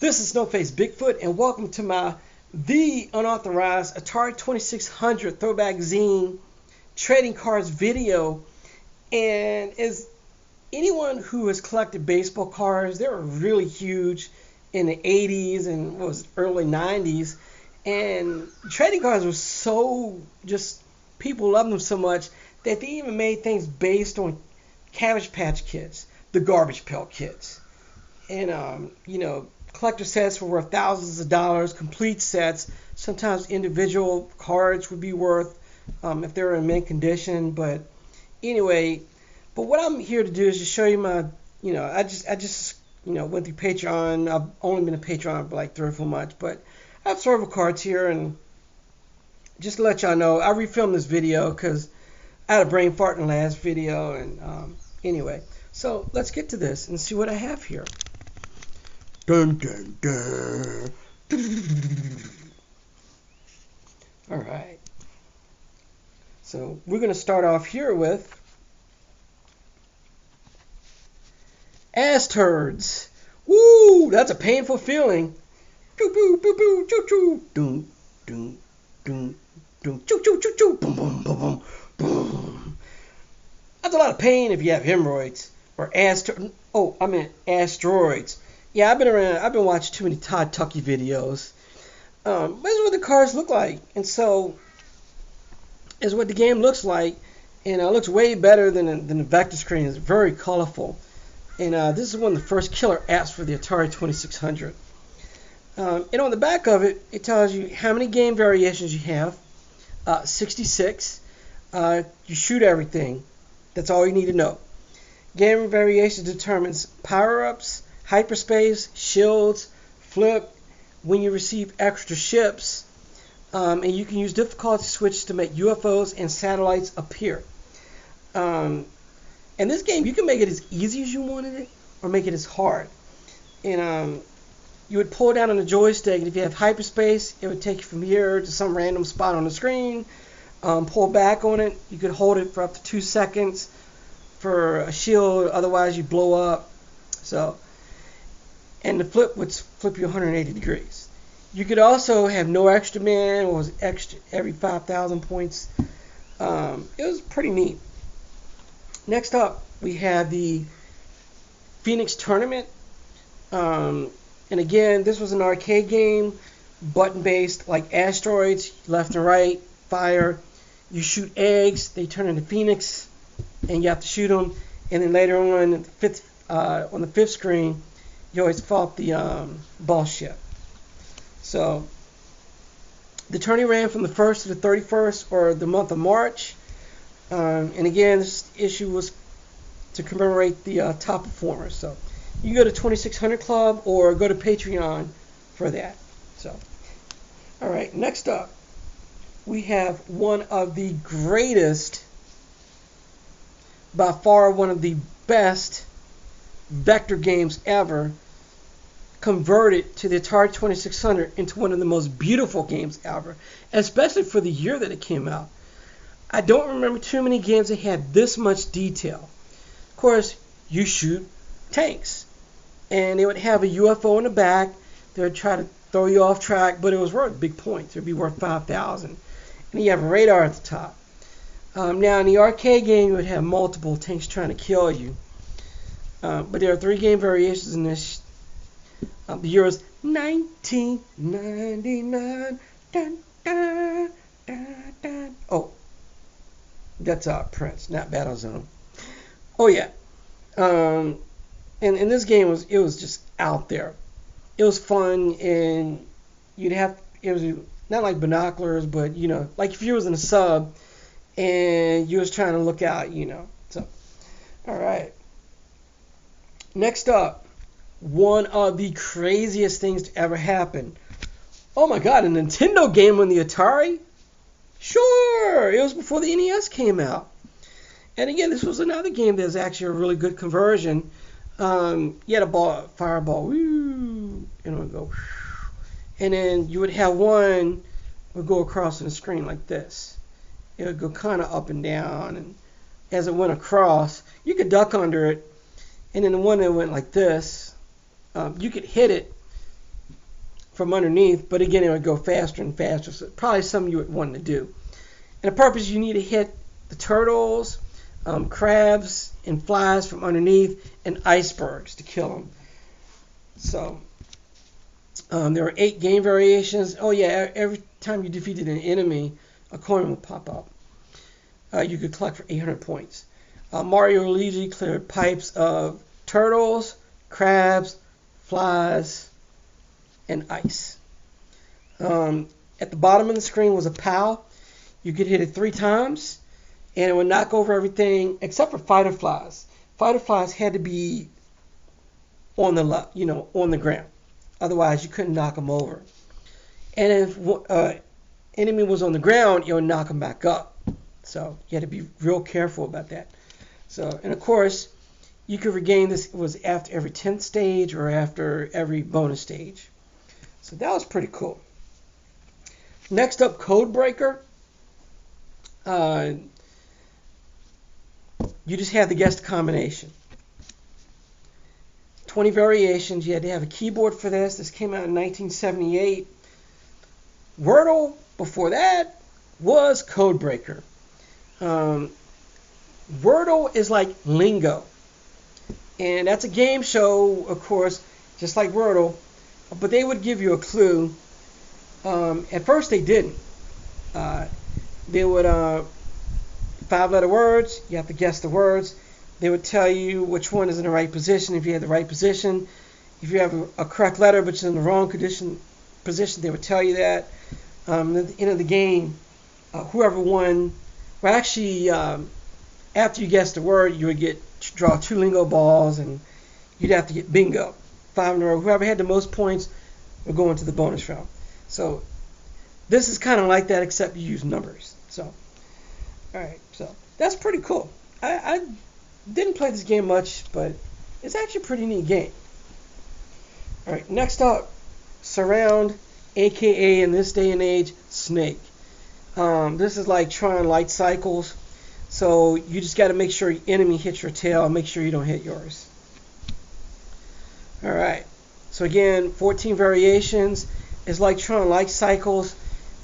This is Snowface Bigfoot, and welcome to my the unauthorized Atari 2600 throwback zine trading cards video. And as anyone who has collected baseball cards, they were really huge in the 80s and early 90s. And trading cards were so just people loved them so much that they even made things based on Cabbage Patch Kids, the Garbage Pail Kids, and collector sets were worth thousands of dollars. Complete sets, sometimes individual cards would be worth if they were in mint condition. But anyway, what I'm here to do is just show you my, I just went through Patreon. I've only been a Patreon for like 3 or 4 months, but I have several cards here, and just to let y'all know, I refilmed this video because I had a brain fart in the last video. And anyway, so let's get to this and see what I have here. Dun, dun, dun. All right. So we're going to start off here with ass turds. Woo! That's a painful feeling. Choo choo choo choo choo choo. Doom doom doom doom. Choo choo choo choo. Boom boom boom boom boom. That's a lot of pain if you have hemorrhoids or ass turds. Oh, I meant asteroids. Yeah, I've been watching too many Todd Tucky videos. But this is what the cards look like. And so, is what the game looks like. And it looks way better than the vector screen. It's very colorful. And this is one of the first killer apps for the Atari 2600. And on the back of it, it tells you how many game variations you have. 66. You shoot everything. That's all you need to know. Game variations determines power-ups, hyperspace, shields, flip, when you receive extra ships, and you can use difficulty switches to make UFOs and satellites appear. In this game, you can make it as easy as you wanted it, or make it as hard. And you would pull down on the joystick, and if you have hyperspace, it would take you from here to some random spot on the screen. Pull back on it, you could hold it for up to 2 seconds for a shield, otherwise you blow up. And the flip would flip you 180 degrees. You could also have no extra man, or was extra every 5,000 points. It was pretty neat. Next up, we have the Phoenix Tournament. And again, this was an arcade game, button-based, like asteroids, left and right, fire. You shoot eggs, they turn into Phoenix, and you have to shoot them. And then later on, on the fifth screen, you always fought the ball ship. So the tourney ran from the 1st to the 31st, or the month of March. And again, this issue was to commemorate the top performers. So you go to 2600 Club or go to Patreon for that. So, all right, next up, we have one of the greatest, by far one of the best vector games ever, converted to the Atari 2600 into one of the most beautiful games ever, especially for the year that it came out. I don't remember too many games that had this much detail. Of course, you shoot tanks, and they would have a UFO in the back. They would try to throw you off track, but it was worth big points. It would be worth 5,000. And you have a radar at the top. Now, in the arcade game, you would have multiple tanks trying to kill you. But there are 3 game variations in this. The year is 1999. Dun, dun, dun, dun. Oh, that's Prince, not Battlezone. Oh yeah. And this game was just out there. It was fun, and it was not like binoculars, but like if you was in a sub and you was trying to look out, So, all right. Next up, one of the craziest things to ever happen. Oh my God, a Nintendo game on the Atari? Sure, it was before the NES came out. And again, this was another game that was actually a really good conversion. You had a fireball, woo, and it would go, and then you would have one would go across on the screen like this. It would go kind of up and down, and as it went across, you could duck under it. And then the one that went like this, you could hit it, from underneath, but again, it would go faster and faster. So probably something you would want to do. And the purpose, you need to hit the turtles, crabs, and flies from underneath, and icebergs to kill them. So there are 8 game variations. Oh yeah, every time you defeated an enemy, a coin would pop up. You could collect for 800 points. Mario and Luigi cleared pipes of turtles, crabs, flies, and ice. At the bottom of the screen was a POW. You could hit it 3 times, and it would knock over everything except for fighter flies. Fighter flies had to be on the ground. Otherwise, you couldn't knock them over. And if enemy was on the ground, you would knock them back up. So you had to be real careful about that. So, and of course, you could regain this. It was after every 10th stage or after every bonus stage. So that was pretty cool. Next up, Code Breaker. You just had to guess the combination. 20 variations. You had to have a keyboard for this. This came out in 1978. Wordle, before that, was Code Breaker. Wordle is like lingo. And that's a game show, of course, just like Wordle. But they would give you a clue. At first, they didn't. They would 5-letter words. You have to guess the words. They would tell you which one is in the right position if you had the right position. If you have a correct letter but it's in the wrong position, they would tell you that. At the end of the game, whoever won, well, actually, after you guessed the word, you would draw 2 lingo balls, and you'd have to get bingo. 5 in a row. Whoever had the most points would go into the bonus round. So this is kind of like that, except you use numbers. So, all right, so that's pretty cool. I didn't play this game much, but it's actually a pretty neat game. All right, next up, Surround, aka in this day and age, Snake. This is like trying light cycles, so you just got to make sure your enemy hits your tail and make sure you don't hit yours. All right, so again, 14 variations. It's like trying light cycles,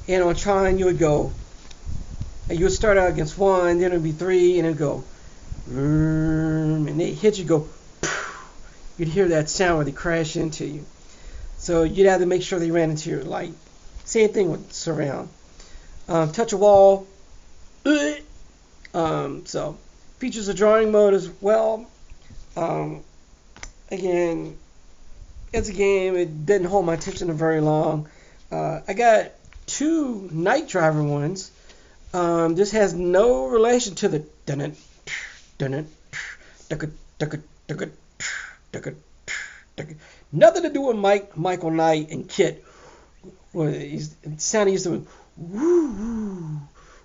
and on trying you would go, and you would start out against 1, then it would be 3, and it would go, and they hit you, go, you'd hear that sound where they crash into you. So you'd have to make sure they ran into your light. Same thing with Surround. Touch a wall. So features a drawing mode as well. Again, it's a game. It didn't hold my attention for very long. I got 2 Night Driver ones. This has no relation to the nothing to do with Michael Knight and Kit. The sound he used to woo,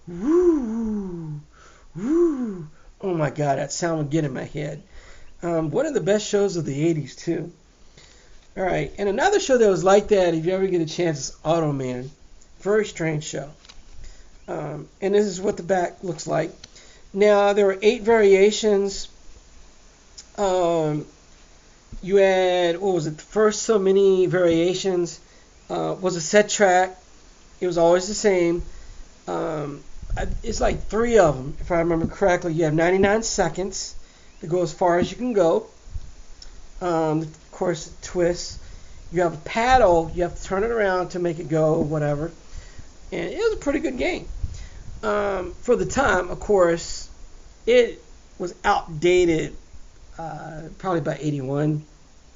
woo, woo. Oh my God, that sound would get in my head. One of the best shows of the 80s too. All right, and another show that was like that, if you ever get a chance, is Automan. Very strange show. And this is what the back looks like. Now, there were 8 variations. You had, what was it, the first so many variations was a set track. It was always the same. It's like 3 of them, if I remember correctly. You have 99 seconds to go as far as you can go. Of course, twists. You have a paddle. You have to turn it around to make it go, whatever. And it was a pretty good game. For the time, of course, it was outdated probably by 81.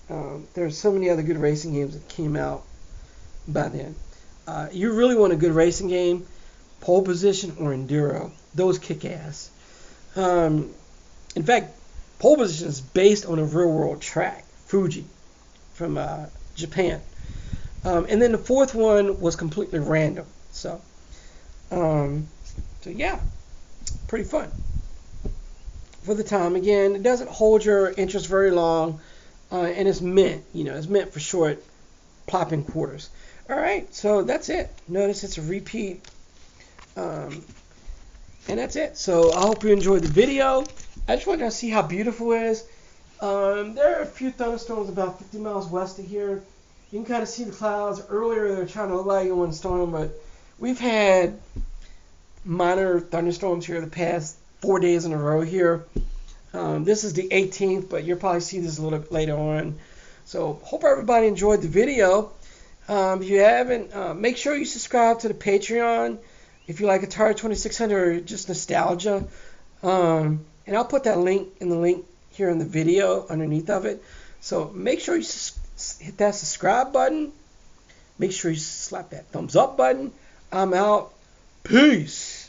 There are so many other good racing games that came out by then. You really want a good racing game, Pole Position or Enduro. Those kick ass. In fact, Pole Position is based on a real world track, Fuji, from Japan. And then the 4th one was completely random. So yeah, pretty fun. For the time, again, it doesn't hold your interest very long, and it's meant for short plopping quarters. All right, so that's it. Notice it's a repeat, and that's it. So I hope you enjoyed the video. I just wanted to see how beautiful it is. There are a few thunderstorms about 50 miles west of here. You can kind of see the clouds. Earlier they were trying to look like one storm, but we've had minor thunderstorms here the past 4 days in a row here. This is the 18th, but you'll probably see this a little bit later on. So hope everybody enjoyed the video. If you haven't, make sure you subscribe to the Patreon if you like Atari 2600 or just nostalgia. And I'll put that link in the link here in the video underneath of it. So make sure you hit that subscribe button. Make sure you slap that thumbs up button. I'm out. Peace.